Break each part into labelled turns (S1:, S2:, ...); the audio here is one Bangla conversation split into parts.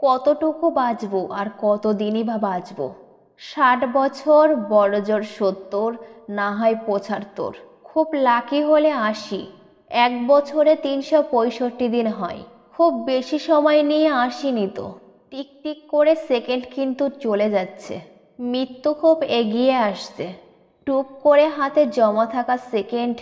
S1: কতটুকু বাঁচবো আর কতদিনই বা বাঁচবো? 60 বছর, বড়জোর 70, না হয় 75, খুব লাকি হলে 80। 1 বছরে 365 দিন হয়, খুব বেশি সময় নিয়ে আসেনি তো। টিক টিক করে সেকেন্ড কিন্তু চলে যাচ্ছে, মৃত্যু খুব এগিয়ে আসছে। টুপ করে হাতে জমা থাকা সেকেন্ড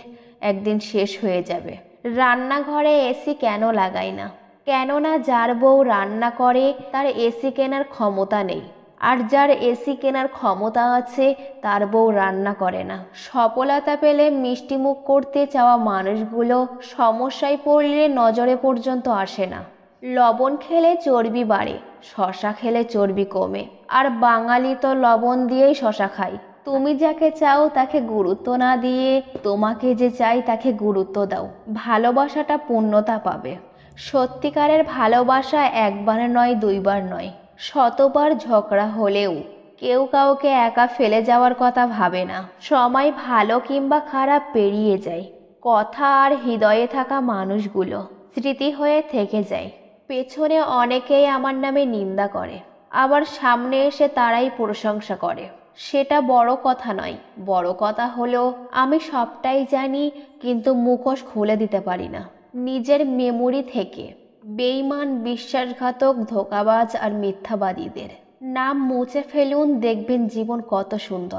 S1: একদিন শেষ হয়ে যাবে। রান্নাঘরে এসি কেন লাগাই না? কেননা যার বউ রান্না করে তার এসি কেনার ক্ষমতা নেই, আর যার এসি কেনার ক্ষমতা আছে তার বউ রান্না করে না। সফলতা পেলে মিষ্টি মুখ করতে চাওয়া মানুষগুলো সমস্যায় পড়লে নজরে পর্যন্ত আসে না। লবণ খেলে চর্বি বাড়ে, শশা খেলে চর্বি কমে, আর বাঙালি তো লবণ দিয়েই শশা খায়। তুমি যাকে চাও তাকে গুরুত্ব না দিয়ে তোমাকে যে চাই তাকে গুরুত্ব দাও, ভালোবাসাটা পূর্ণতা পাবে। সত্যিকারের ভালোবাসা একবার নয়, দুইবার নয়, শতবার ঝগড়া হলেও কেউ কাউকে একা ফেলে যাওয়ার কথা ভাবে না। সময় ভালো কিংবা খারাপ পেরিয়ে যায়, কথা আর হৃদয়ে থাকা মানুষগুলো স্মৃতি হয়ে থেকে যায়। পেছনে অনেকেই আমার নামে নিন্দা করে, আবার সামনে এসে তারাই প্রশংসা করে। সেটা বড় কথা নয়, বড় কথা হলো আমি সবটাই জানি কিন্তু মুখোশ খুলে দিতে পারি না নিজের মেমোরি থেকে। বেঈমান, বিশ্বাসঘাতক, ধোঁকাবাজ আর মিথ্যাবাদীদের নাম মুছে ফেলুন, দেখবেন জীবন কত সুন্দর।